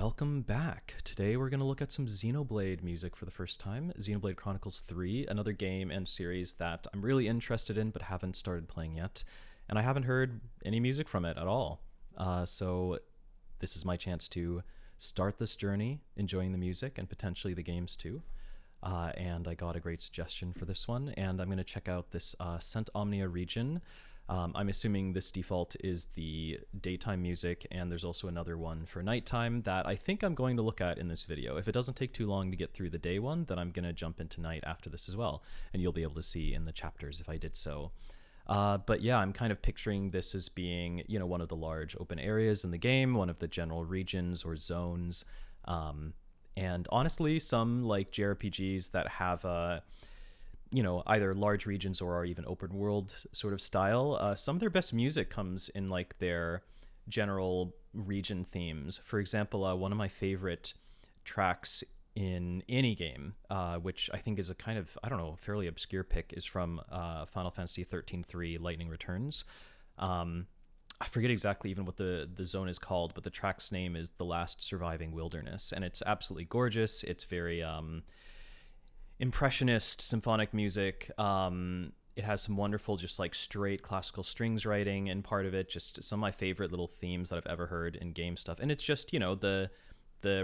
Welcome back. Today we're going to look at some Xenoblade music for the first time. Xenoblade Chronicles 3, another game and series that I'm really interested in but haven't started playing yet. And I haven't heard any music from it at all. So this is my chance to start this journey, enjoying the music and potentially the games too. And I got a great suggestion for this one, and I'm going to check out this Cent-Omnia Region. I'm assuming this default is the daytime music, and there's also another one for nighttime that I think I'm going to look at in this video. If it doesn't take too long to get through the day one, then I'm going to jump into night after this as well, and you'll be able to see in the chapters if I did so. But yeah, I'm kind of picturing this as being, you know, one of the large open areas in the game, one of the general regions or zones. And honestly, some like JRPGs that have either large regions or are even open world sort of style, some of their best music comes in like their general region themes. For example, one of my favorite tracks in any game, which I think is a kind of, I don't know, fairly obscure pick, is from Final Fantasy 13-3 Lightning Returns. I forget exactly even what the zone is called, but the track's name is The Last Surviving Wilderness, and it's absolutely gorgeous. It's very impressionist symphonic music. It has some wonderful just like straight classical strings writing, and part of it just some of my favorite little themes that I've ever heard in game stuff. And it's just, you know, the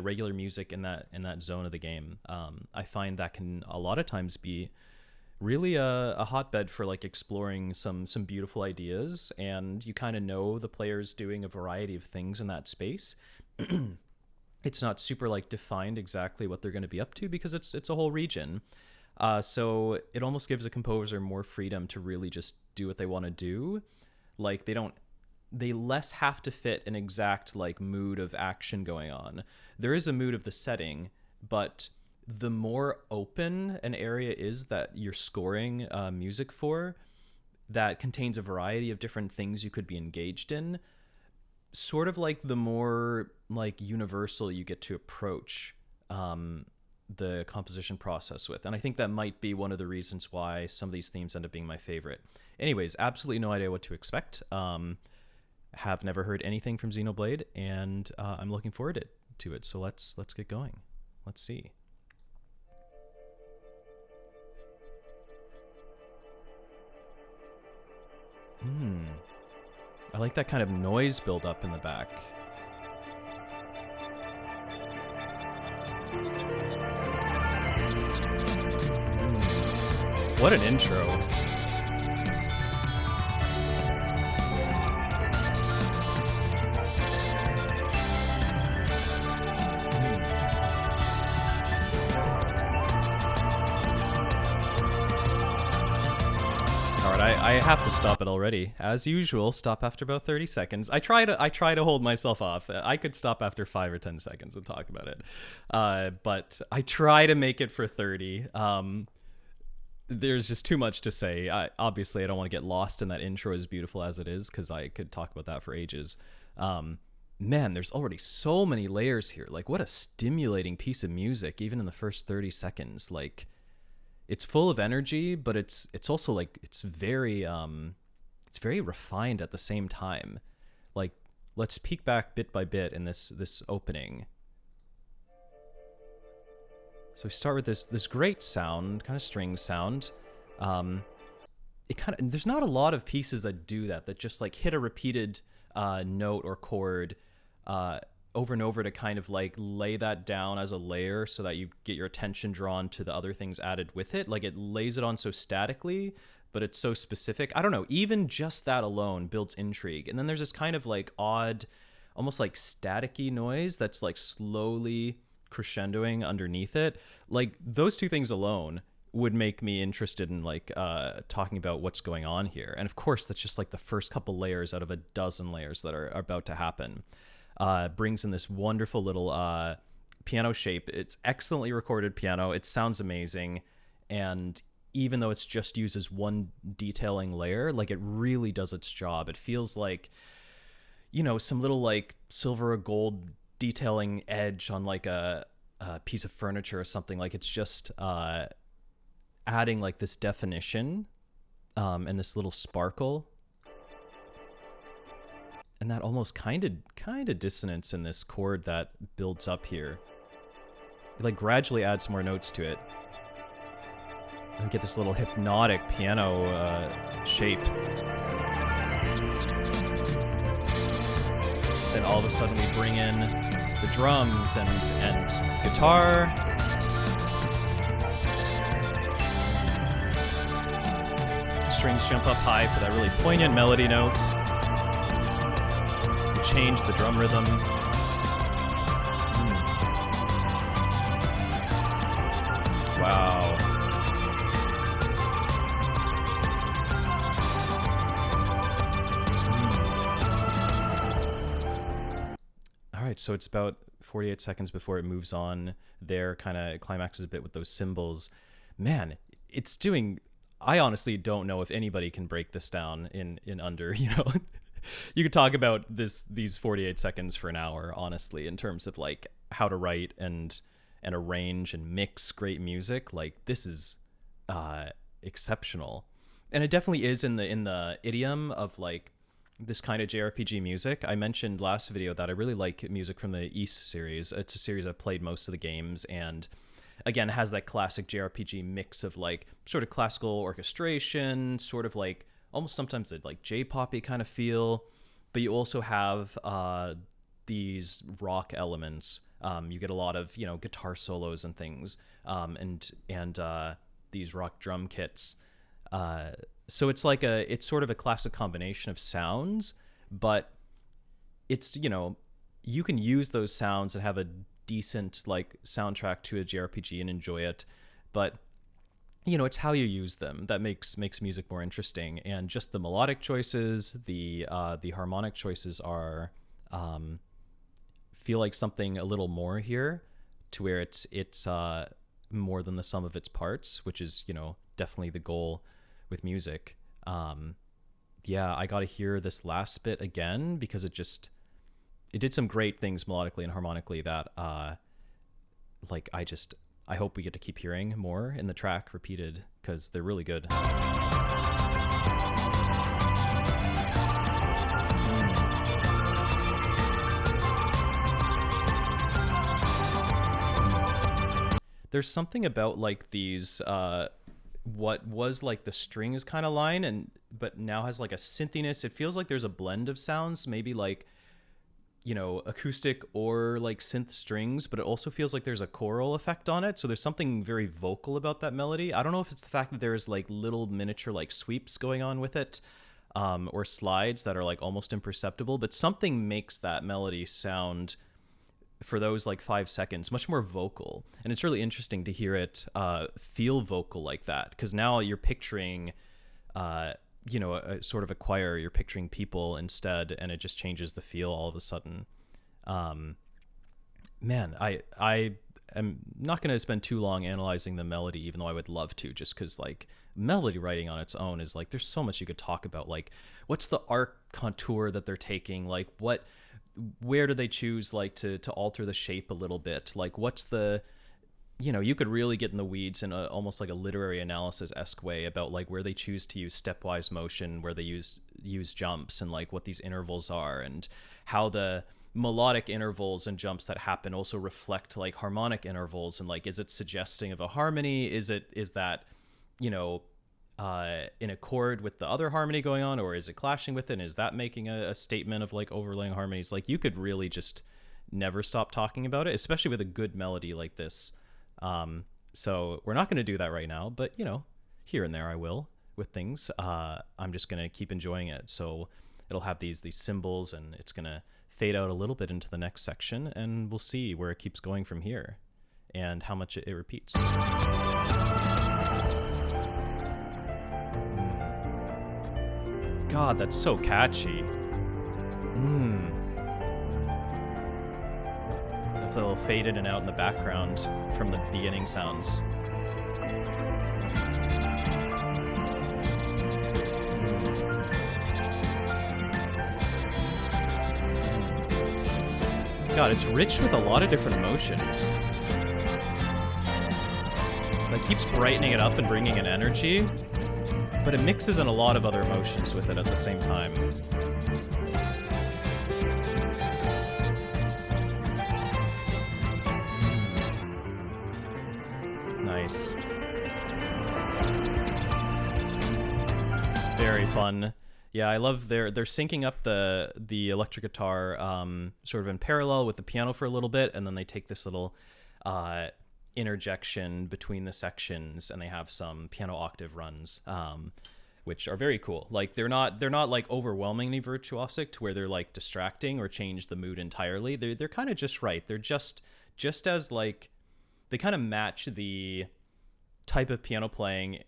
regular music in that zone of the game. I find that can a lot of times be really a hotbed for like exploring some beautiful ideas, and you kind of know the player's doing a variety of things in that space. It's not super like defined exactly what they're going to be up to because it's a whole region. So it almost gives a composer more freedom to really just do what they want to do. Like they less have to fit an exact like mood of action going on. There is a mood of the setting, but the more open an area is that you're scoring music for, that contains a variety of different things you could be engaged in, sort of like the more like universal you get to approach the composition process with. And I think that might be one of the reasons why some of these themes end up being my favorite. Anyways, absolutely no idea what to expect. Have never heard anything from Xenoblade, and I'm looking forward to it. So let's get going. Let's see. I like that kind of noise build up in the back. What an intro. I have to stop it already. As usual, stop after about 30 seconds. I try to hold myself off. I could stop after 5 or 10 seconds and talk about it. But I try to make it for 30. There's just too much to say. Obviously, I don't want to get lost in that intro, as beautiful as it is, because I could talk about that for ages. Man, there's already so many layers here. Like, what a stimulating piece of music, even in the first 30 seconds. Like, it's full of energy, but it's also like it's very refined at the same time. Like, let's peek back bit by bit in this opening. So we start with this great sound, kind of string sound. There's not a lot of pieces that do that just like hit a repeated note or chord over and over to kind of like lay that down as a layer so that you get your attention drawn to the other things added with it. Like, it lays it on so statically, but it's so specific. I don't know, even just that alone builds intrigue. And then there's this kind of like odd, almost like staticky noise that's like slowly crescendoing underneath it. Like, those two things alone would make me interested in like talking about what's going on here. And of course, that's just like the first couple layers out of a dozen layers that are about to happen. Brings in this wonderful little piano shape. It's excellently recorded piano. It sounds amazing. And even though it's just used as one detailing layer, like, it really does its job. It feels like, you know, some little like silver or gold detailing edge on like a piece of furniture or something. Like, it's just adding like this definition and this little sparkle. and that almost kind of dissonance in this chord that builds up here. It like gradually adds more notes to it. And get this little hypnotic piano shape. Then all of a sudden we bring in the drums and guitar. Strings jump up high for that really poignant melody note. Change the drum rhythm. Wow. All right, so it's about 48 seconds before it moves on there, kind of climaxes a bit with those cymbals. Man, it's doing... I honestly don't know if anybody can break this down in under, you know. You could talk about these 48 seconds for an hour, honestly, in terms of like how to write and arrange and mix great music. Like this is exceptional. And it definitely is in the idiom of like this kind of JRPG music. I mentioned last video that I really like music from the East series. It's a series I've played most of the games, and again, has that classic JRPG mix of like sort of classical orchestration, sort of like almost sometimes a like J-poppy kind of feel, but you also have these rock elements. You get a lot of, you know, guitar solos and things, and these rock drum kits. So it's like it's sort of a classic combination of sounds, but it's, you know, you can use those sounds and have a decent like soundtrack to a JRPG and enjoy it, but you know, it's how you use them that makes music more interesting. And just the melodic choices, the harmonic choices are feel like something a little more here, to where it's more than the sum of its parts, which is, you know, definitely the goal with music. Yeah, I got to hear this last bit again because it did some great things melodically and harmonically that like I hope we get to keep hearing more in the track repeated, because they're really good. There's something about like these what was like the strings kind of line, but now has like a synthiness. It feels like there's a blend of sounds, maybe like, you know, acoustic or like synth strings, but it also feels like there's a choral effect on it. So there's something very vocal about that melody. I don't know if it's the fact that there's like little miniature like sweeps going on with it, or slides that are like almost imperceptible, but something makes that melody sound, for those like 5 seconds, much more vocal. And it's really interesting to hear it feel vocal like that, because now you're picturing you know, a sort of a choir, you're picturing people instead, and it just changes the feel all of a sudden. Man, I am not going to spend too long analyzing the melody, even though I would love to, just because like melody writing on its own is like, there's so much you could talk about. Like, what's the arc contour that they're taking? Like, where do they choose like to alter the shape a little bit? Like, what's the, you know, you could really get in the weeds in almost like a literary analysis-esque way about like where they choose to use stepwise motion, where they use jumps, and like what these intervals are, and how the melodic intervals and jumps that happen also reflect like harmonic intervals, and like, is it suggesting of a harmony? Is that, you know, in accord with the other harmony going on, or is it clashing with it? And is that making a statement of like overlaying harmonies? Like, you could really just never stop talking about it, especially with a good melody like this. So we're not going to do that right now, but you know, here and there I will with things. I'm just going to keep enjoying it. So it'll have these cymbals, and it's going to fade out a little bit into the next section, and we'll see where it keeps going from here and how much it repeats. God, that's so catchy. That's a little fade in and out in the background from the beginning sounds. God, it's rich with a lot of different emotions. That keeps brightening it up and bringing in energy, but it mixes in a lot of other emotions with it at the same time. Nice. Very fun. Yeah, I love they're syncing up the electric guitar sort of in parallel with the piano for a little bit, and then they take this little interjection between the sections, and they have some piano octave runs, which are very cool. Like they're not like overwhelmingly virtuosic to where they're like distracting or change the mood entirely. They're kind of just right. They're just as like they kind of match the type of piano playing.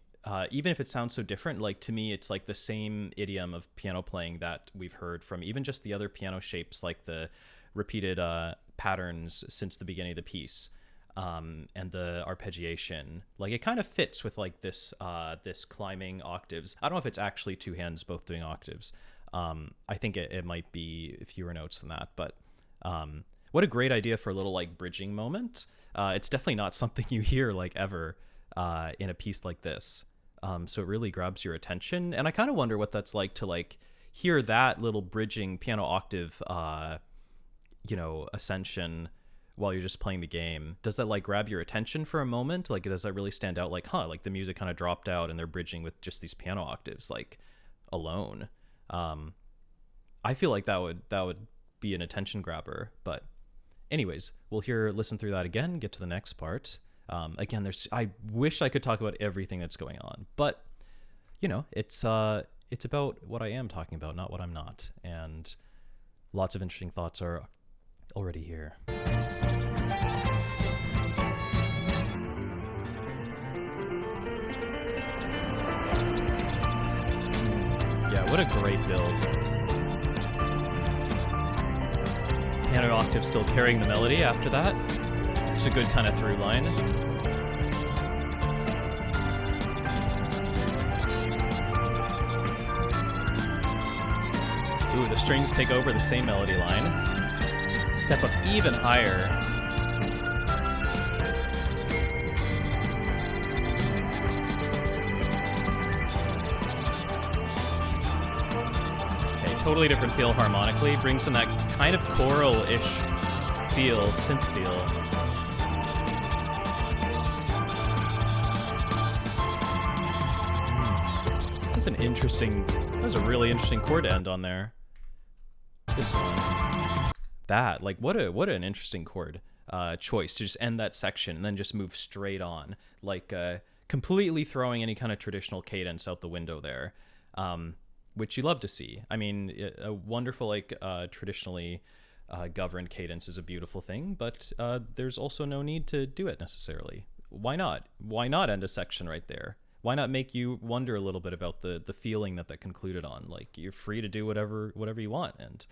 Even if it sounds so different, like to me, it's like the same idiom of piano playing that we've heard from even just the other piano shapes, like the repeated patterns since the beginning of the piece, and the arpeggiation. Like it kind of fits with like this climbing octaves. I don't know if it's actually two hands both doing octaves. I think it might be fewer notes than that, but what a great idea for a little like bridging moment. It's definitely not something you hear like ever in a piece like this. So it really grabs your attention, and I kind of wonder what that's like to like hear that little bridging piano octave, ascension while you're just playing the game. Does that like grab your attention for a moment? Like, does that really stand out? Like, like the music kind of dropped out and they're bridging with just these piano octaves, like alone. I feel like that would be an attention grabber. But anyways, we'll listen through that again, get to the next part. Again, I wish I could talk about everything that's going on, but it's about what I am talking about, not what I'm not. And lots of interesting thoughts are already here. Yeah, what a great build. Piano octave still carrying the melody after that. It's a good kind of through line. Ooh, the strings take over the same melody line. Step up even higher. Okay, totally different feel harmonically. Brings in that kind of choral-ish feel, synth feel. That was a really interesting chord to end on there. This one. That, like, what an interesting chord choice to just end that section and then just move straight on. Like, completely throwing any kind of traditional cadence out the window there, which you love to see. I mean, a wonderful, like, traditionally governed cadence is a beautiful thing, but there's also no need to do it necessarily. Why not? Why not end a section right there? Why not make you wonder a little bit about the feeling that concluded on? Like, you're free to do whatever you want. And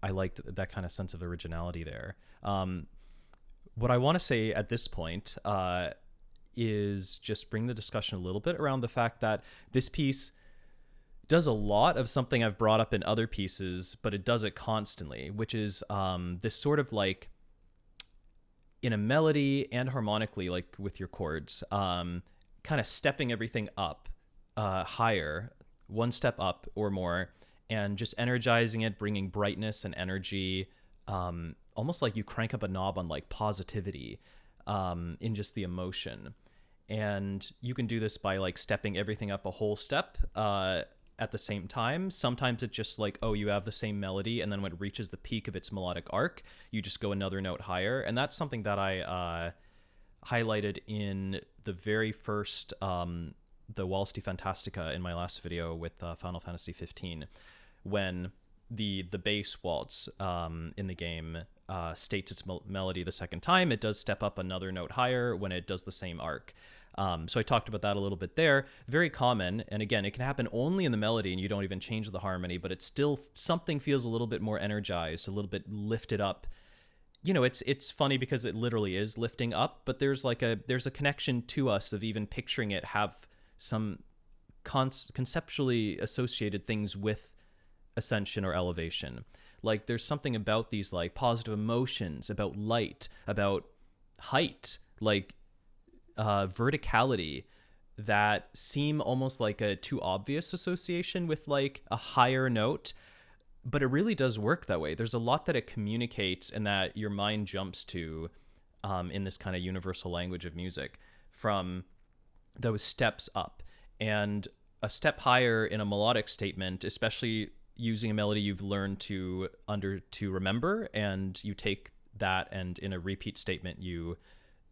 I liked that kind of sense of originality there. What I want to say at this point is just bring the discussion a little bit around the fact that this piece does a lot of something I've brought up in other pieces, but it does it constantly, which is this sort of like, in a melody and harmonically, like with your chords, kind of stepping everything up higher, one step up or more, and just energizing it, bringing brightness and energy, almost like you crank up a knob on like positivity in just the emotion. And you can do this by like stepping everything up a whole step at the same time. Sometimes it's just like, oh, you have the same melody, and then when it reaches the peak of its melodic arc, you just go another note higher. And that's something that I highlighted in the very first the Waltz di Fantastica in my last video with Final Fantasy 15, when the bass waltz in the game states its melody the second time. It does step up another note higher when it does the same arc. So I talked about that a little bit there. Very common, and again, it can happen only in the melody and you don't even change the harmony, but it's still, something feels a little bit more energized, a little bit lifted up. It's funny because it literally is lifting up, but there's a connection to us of even picturing it have some conceptually associated things with ascension or elevation. Like, there's something about these like positive emotions, about light, about height, like verticality, that seem almost like a too obvious association with like a higher note. But it really does work that way. There's a lot that it communicates and that your mind jumps to in this kind of universal language of music, from those steps up. And a step higher in a melodic statement, especially using a melody you've learned to remember, and you take that and in a repeat statement you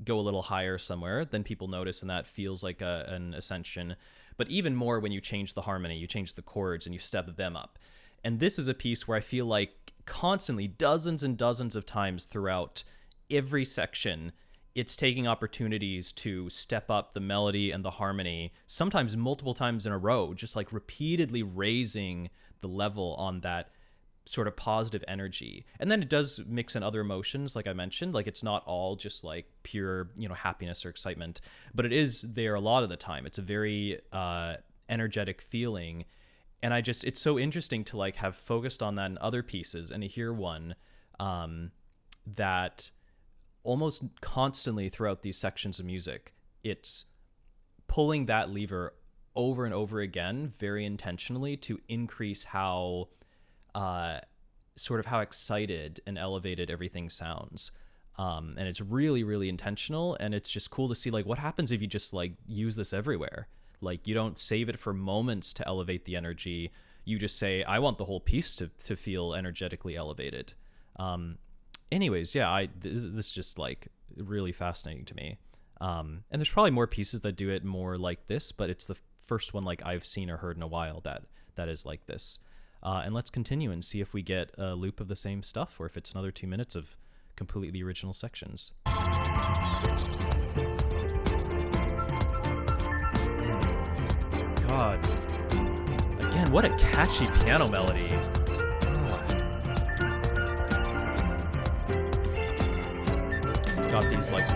go a little higher somewhere, then people notice, and that feels like an ascension. But even more when you change the harmony, you change the chords, and you step them up. And this is a piece where I feel like constantly, dozens and dozens of times throughout every section, it's taking opportunities to step up the melody and the harmony, sometimes multiple times in a row, just like repeatedly raising the level on that sort of positive energy. And then it does mix in other emotions, like I mentioned. Like, it's not all just like pure, happiness or excitement, but it is there a lot of the time. It's a very energetic feeling. And it's so interesting to like have focused on that in other pieces and to hear one that almost constantly throughout these sections of music, it's pulling that lever over and over again, very intentionally, to increase how how excited and elevated everything sounds. And it's really, really intentional. And it's just cool to see like what happens if you just like use this everywhere. Like, you don't save it for moments to elevate the energy. You just say, I want the whole piece to feel energetically elevated. Anyways, yeah, this is just like really fascinating to me. And there's probably more pieces that do it more like this, but it's the first one like I've seen or heard in a while that is like this. And let's continue and see if we get a loop of the same stuff, or if it's another 2 minutes of completely original sections. God. Again, what a catchy piano melody. Got these like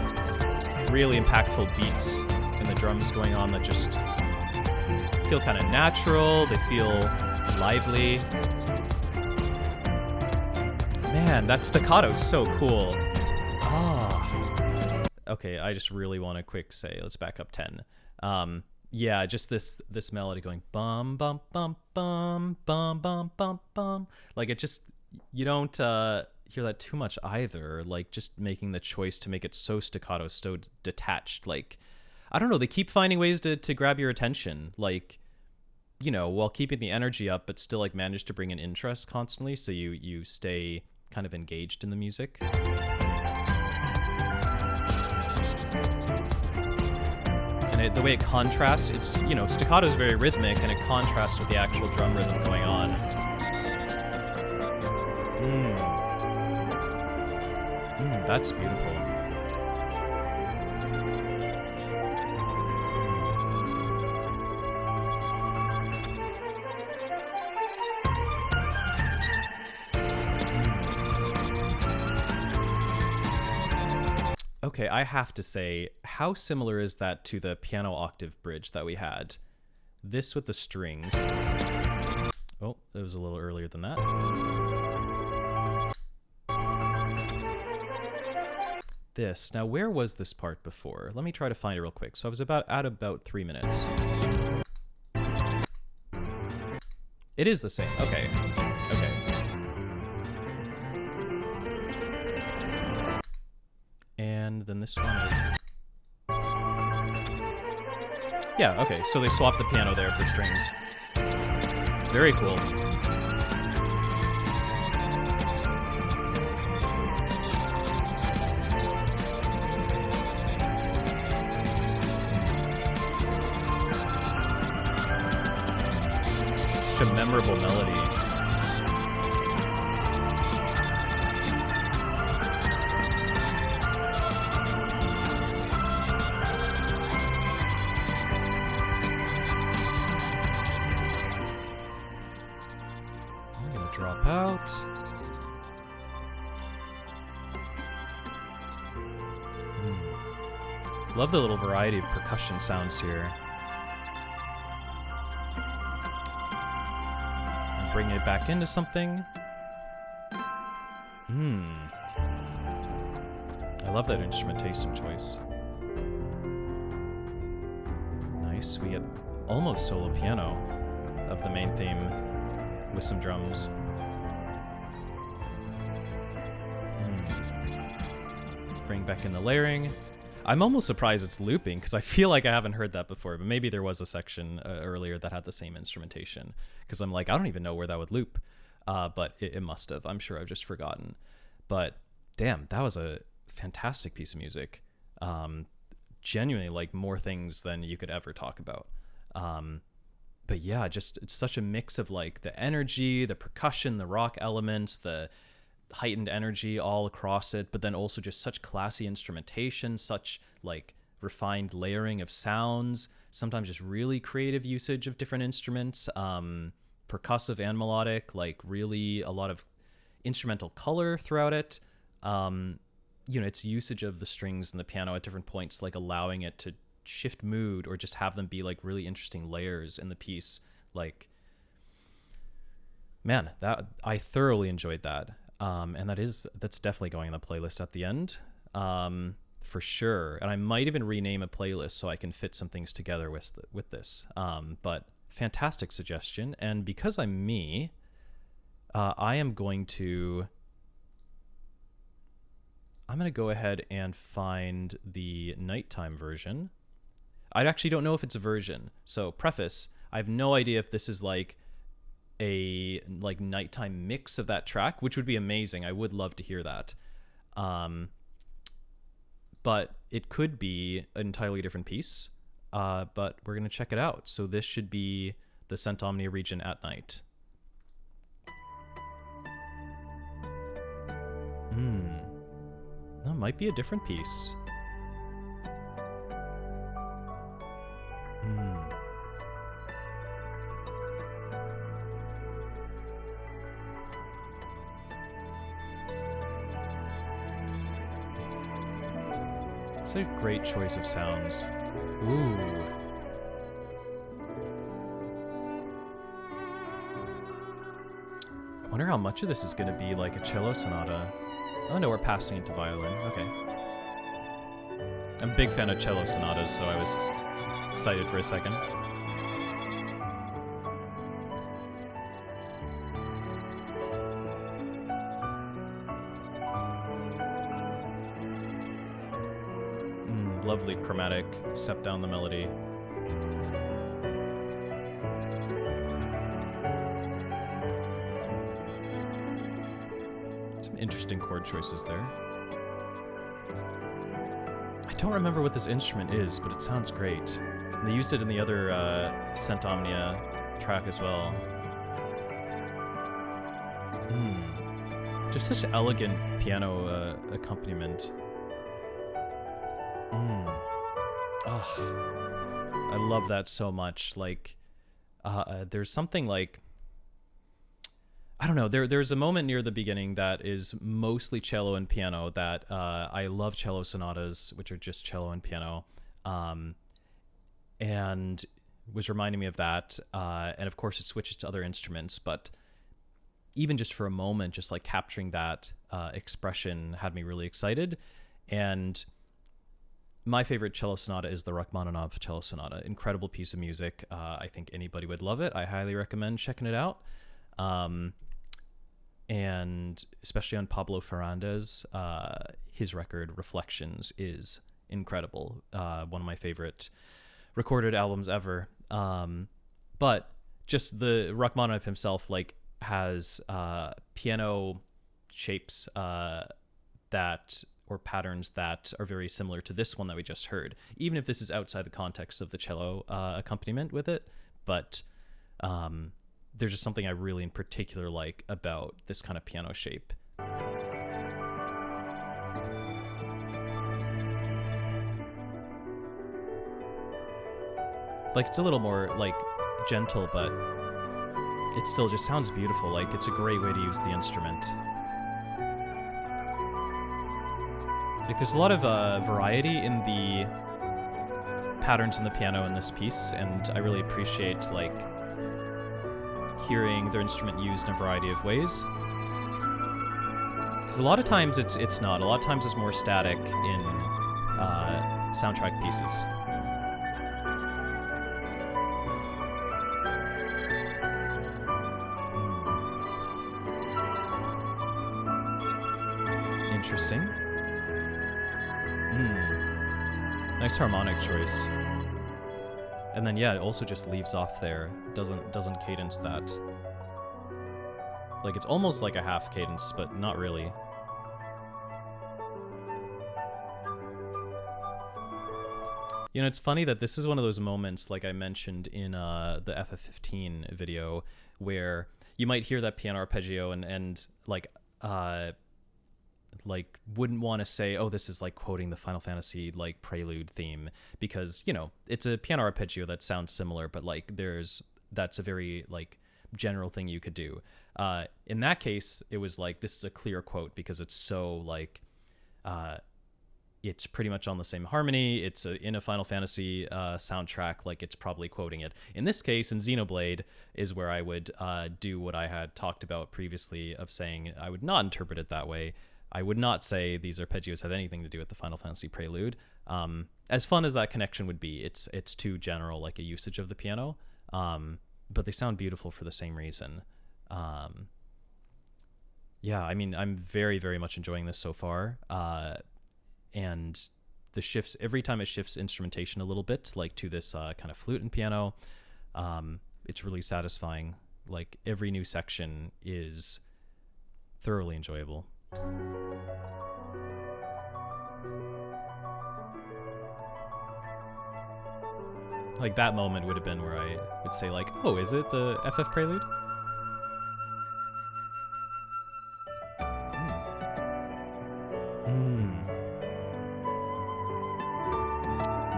really impactful beats and the drums going on that just feel kind of natural. They feel lively. Man, that staccato is so cool. Okay, I just really want to quick say, let's back up 10. Yeah, just this melody going bum bum bum bum bum bum bum bum. Like, it just, you don't hear that too much either. Like, just making the choice to make it so staccato, so detached. Like, I don't know, they keep finding ways to grab your attention, like, while keeping the energy up, but still like manage to bring in interest constantly, so you stay kind of engaged in the music. And the way it contrasts, it's, staccato is very rhythmic, and it contrasts with the actual drum rhythm going on. That's beautiful. Okay, I have to say, how similar is that to the piano octave bridge that we had? This with the strings. Oh, it was a little earlier than that. This. Now, where was this part before? Let me try to find it real quick. So I was at about 3 minutes. It is the same. Okay. Okay. And then this one is... Yeah, okay. So they swapped the piano there for strings. Very cool. Such a memorable melody. I'm gonna drop out. Love the little variety of percussion sounds here. Bring it back into something. I love that instrumentation choice. Nice. We get almost solo piano of the main theme with some drums. bring back in the layering. I'm almost surprised it's looping because I feel like I haven't heard that before, but maybe there was a section earlier that had the same instrumentation, because I'm like, I don't even know where that would loop, but it must have. I'm sure I've just forgotten. But damn, that was a fantastic piece of music. Genuinely like more things than you could ever talk about. But yeah, just it's such a mix of like the energy, the percussion, the rock elements, the heightened energy all across it, but then also just such classy instrumentation, such like refined layering of sounds, sometimes just really creative usage of different instruments, percussive and melodic, like really a lot of instrumental color throughout it. Its usage of the strings and the piano at different points, like allowing it to shift mood or just have them be like really interesting layers in the piece. Like, man, that I thoroughly enjoyed that. And that's definitely going on the playlist at the end, for sure. And I might even rename a playlist so I can fit some things together with this. But fantastic suggestion. And because I'm me, I'm going to go ahead and find the nighttime version. I actually don't know if it's a version. So preface, I have no idea if this is like a like nighttime mix of that track, which would be amazing. I would love to hear that. But it could be an entirely different piece. But we're going to check it out. So this should be the Cent-Omnia Region at night. That might be a different piece. It's a great choice of sounds. Ooh. I wonder how much of this is going to be like a cello sonata. Oh no, we're passing into violin. Okay. I'm a big fan of cello sonatas, so I was excited for a second. Lovely chromatic step down the melody. Some interesting chord choices there. I don't remember what this instrument is, but it sounds great. And they used it in the other Cent-Omnia track as well. Just such elegant piano accompaniment. Oh, I love that so much. Like, there's something like, I don't know, there's a moment near the beginning that is mostly cello and piano that I love cello sonatas, which are just cello and piano, and was reminding me of that. And of course it switches to other instruments, but even just for a moment, just like capturing that expression had me really excited. And my favorite cello sonata is the Rachmaninoff cello sonata. Incredible piece of music. I think anybody would love it. I highly recommend checking it out. And especially on Pablo Ferrandez, his record Reflections is incredible. One of my favorite recorded albums ever. But just the Rachmaninoff himself, like, has piano shapes that, or patterns that are very similar to this one that we just heard, even if this is outside the context of the cello accompaniment with it. But there's just something I really in particular like about this kind of piano shape. Like, it's a little more like gentle, but it still just sounds beautiful. Like, it's a great way to use the instrument. Like, there's a lot of variety in the patterns in the piano in this piece, and I really appreciate, like, hearing their instrument used in a variety of ways. Because a lot of times it's not. A lot of times it's more static in soundtrack pieces. Interesting. Nice harmonic choice. And then yeah, it also just leaves off there. Doesn't cadence that. Like it's almost like a half cadence, but not really. You know, it's funny that this is one of those moments, like I mentioned in the FF15 video, where you might hear that piano arpeggio and like wouldn't want to say, oh, this is like quoting the Final Fantasy like prelude theme, because, you know, it's a piano arpeggio that sounds similar, but like that's a very like general thing you could do. In that case, it was like, this is a clear quote because it's so like it's pretty much on the same harmony. It's in a Final Fantasy soundtrack, like it's probably quoting it. In this case, in Xenoblade, is where I would do what I had talked about previously of saying I would not interpret it that way. I would not say these arpeggios have anything to do with the Final Fantasy prelude. As fun as that connection would be, it's too general, like a usage of the piano. But they sound beautiful for the same reason. Yeah, I mean, I'm very, very much enjoying this so far. And the shifts, every time it shifts instrumentation a little bit, like to this kind of flute and piano, it's really satisfying. Like every new section is thoroughly enjoyable. Like that moment would have been where I would say like, oh, is it the FF prelude?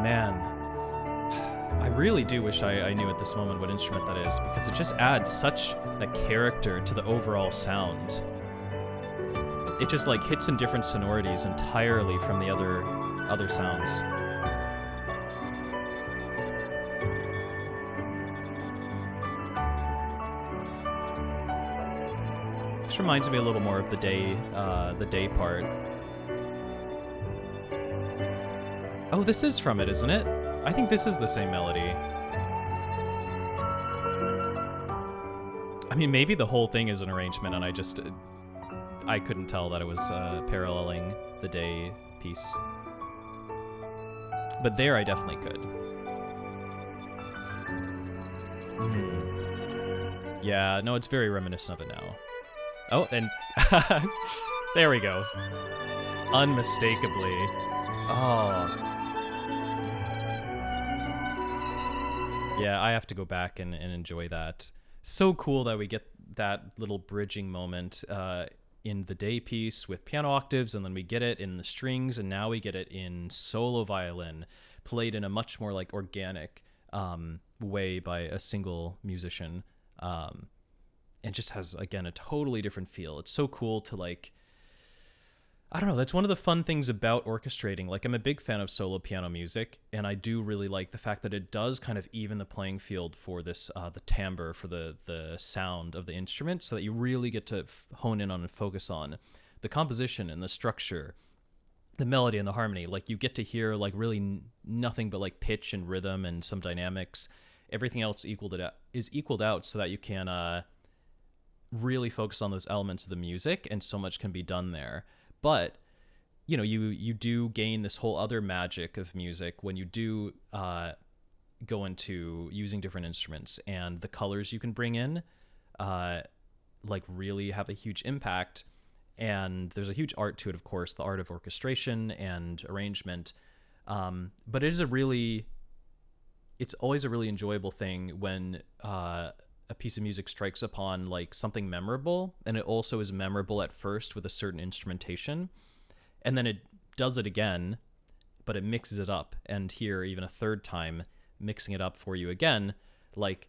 Man, I really do wish I knew at this moment what instrument that is, because it just adds such a character to the overall sound. It just like hits in different sonorities entirely from the other sounds. This reminds me a little more of the day part. Oh, this is from it, isn't it? I think this is the same melody. I mean, maybe the whole thing is an arrangement, and I couldn't tell that it was paralleling the day piece. But there, I definitely could. Yeah, no, it's very reminiscent of it now. Oh, and there we go. Unmistakably. Oh. Yeah, I have to go back and enjoy that. So cool that we get that little bridging moment in the day piece with piano octaves, and then we get it in the strings, and now we get it in solo violin, played in a much more like organic way by a single musician. And just has, again, a totally different feel. It's so cool to like, I don't know, that's one of the fun things about orchestrating. Like, I'm a big fan of solo piano music, and I do really like the fact that it does kind of even the playing field for this, the timbre, for the sound of the instrument, so that you really get to hone in on and focus on the composition and the structure, the melody and the harmony. Like, you get to hear like really nothing but like pitch and rhythm and some dynamics. Everything else is equaled out so that you can really focus on those elements of the music, and so much can be done there. But, you know, you do gain this whole other magic of music when you do go into using different instruments, and the colors you can bring in like really have a huge impact. And there's a huge art to it, of course, the art of orchestration and arrangement. But it's always a really enjoyable thing when a piece of music strikes upon like something memorable, and it also is memorable at first with a certain instrumentation, and then it does it again, but it mixes it up, and here even a third time mixing it up for you again, like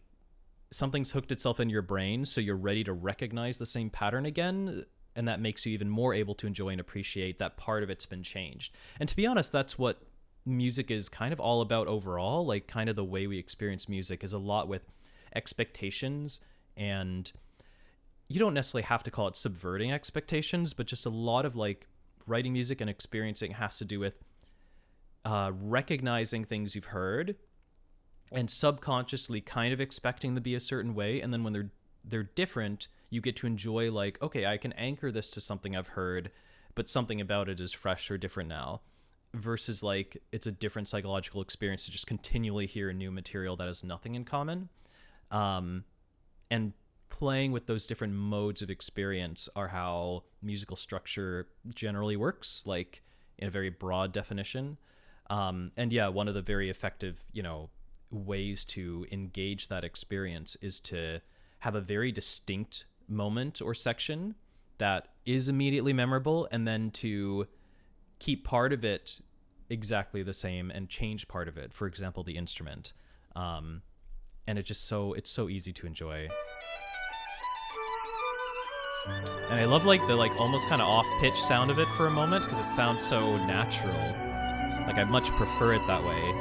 something's hooked itself in your brain, so you're ready to recognize the same pattern again, and that makes you even more able to enjoy and appreciate that part of it's been changed. And to be honest, that's what music is kind of all about overall. Like, kind of the way we experience music is a lot with expectations, and you don't necessarily have to call it subverting expectations, but just a lot of like writing music and experiencing has to do with recognizing things you've heard and subconsciously kind of expecting to be a certain way, and then when they're different, you get to enjoy like, okay, I can anchor this to something I've heard, but something about it is fresh or different now. versus like it's a different psychological experience to just continually hear new material that has nothing in common. And playing with those different modes of experience are how musical structure generally works, like in a very broad definition. And yeah, one of the very effective, ways to engage that experience is to have a very distinct moment or section that is immediately memorable, and then to keep part of it exactly the same and change part of it. For example, the instrument. And it's so easy to enjoy. And I love like the almost kind of off-pitch sound of it for a moment, because it sounds so natural. Like I much prefer it that way.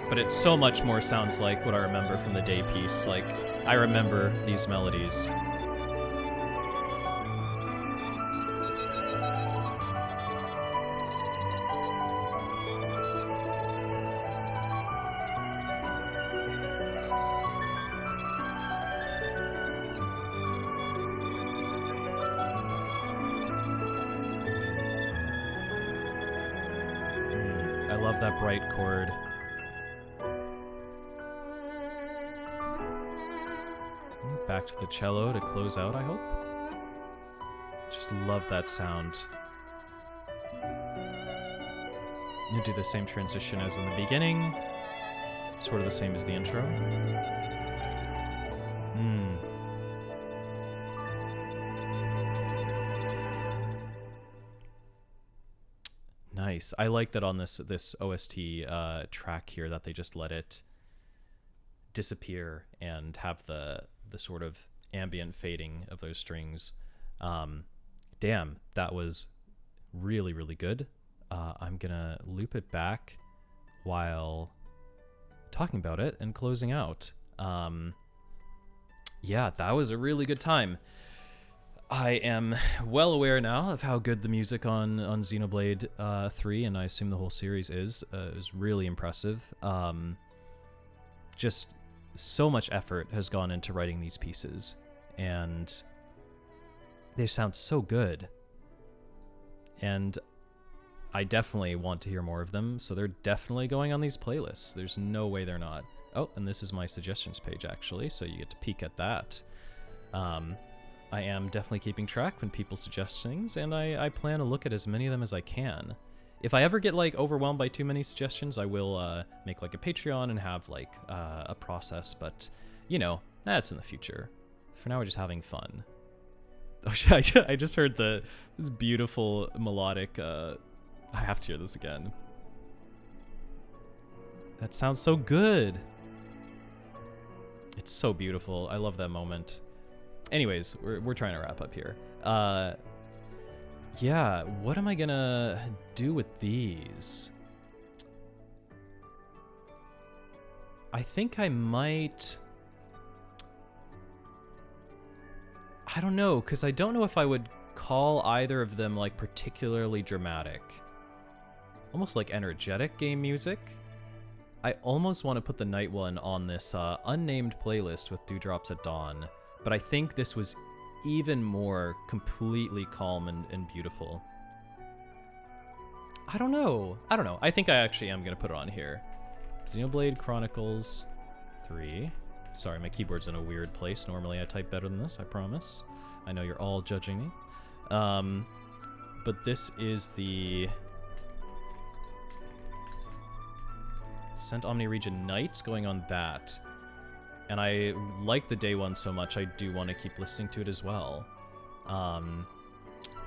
But it so much more sounds like what I remember from the day piece. Like I remember these melodies. I love that bright chord. Back to the cello to close out, I hope. Just love that sound. You do the same transition as in the beginning. Sort of the same as the intro. Nice. I like that on this OST track here that they just let it disappear and have the sort of ambient fading of those strings. Damn, that was really, really good. I'm gonna loop it back while talking about it and closing out. Yeah, that was a really good time. I am well aware now of how good the music on Xenoblade 3, and I assume the whole series is. It was really impressive. Just so much effort has gone into writing these pieces, and they sound so good. And I definitely want to hear more of them, so they're definitely going on these playlists. There's no way they're not. Oh, and this is my suggestions page, actually, so you get to peek at that. I am definitely keeping track when people suggest things, and I plan to look at as many of them as I can. If I ever get overwhelmed by too many suggestions, I will make a Patreon and have a process, but that's in the future. For now, we're just having fun. Oh shit, I just heard this beautiful melodic, I have to hear this again. That sounds so good. It's so beautiful. I love that moment. Anyways, we're trying to wrap up here. Yeah, what am I gonna do with these? I think I might... I don't know, because I don't know if I would call either of them particularly dramatic. Almost energetic game music. I almost want to put the night one on this unnamed playlist with Dewdrops at Dawn, but I think this was even more completely calm and beautiful. I don't know. I think I actually am going to put it on here. Xenoblade Chronicles 3. Sorry, my keyboard's in a weird place. Normally I type better than this, I promise. I know you're all judging me. But this is the Cent-Omnia Region Nights going on that. And I like the day one so much, I do want to keep listening to it as well.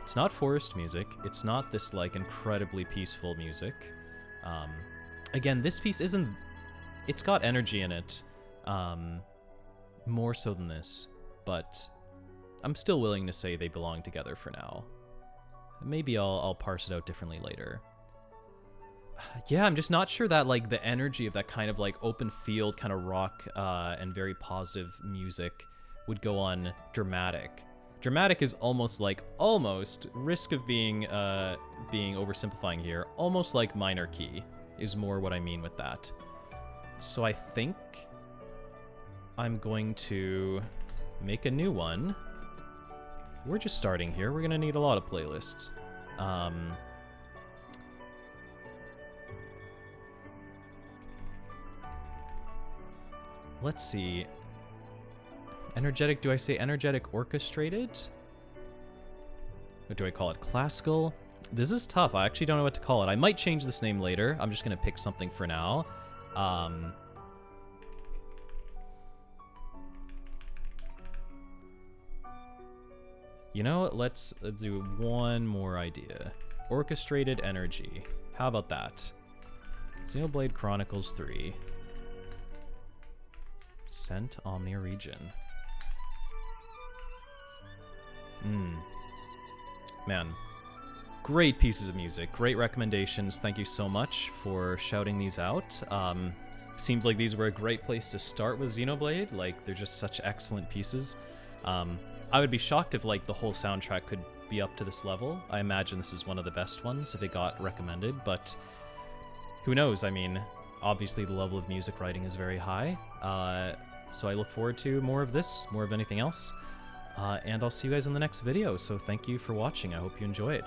It's not forest music. It's not this incredibly peaceful music. Again, this piece isn't... It's got energy in it. More so than this. But I'm still willing to say they belong together for now. Maybe I'll parse it out differently later. Yeah, I'm just not sure that the energy of that kind of open field kind of rock and very positive music would go on dramatic. Dramatic is almost risk of being oversimplifying here, almost like minor key is more what I mean with that. So I think I'm going to make a new one. We're just starting here. We're gonna need a lot of playlists. Let's see. Energetic, do I say energetic orchestrated? What do I call it? Classical? This is tough. I actually don't know what to call it. I might change this name later. I'm just going to pick something for now. You know, let's do one more idea. Orchestrated energy. How about that? Xenoblade Chronicles 3. Cent-Omnia Region. Man. Great pieces of music. Great recommendations. Thank you so much for shouting these out. Seems like these were a great place to start with Xenoblade. Like, they're just such excellent pieces. I would be shocked if, like, the whole soundtrack could be up to this level. I imagine this is one of the best ones if it got recommended, but who knows? I mean, obviously the level of music writing is very high, so I look forward to more of this, more of anything else, and I'll see you guys in the next video, so thank you for watching. I hope you enjoy it.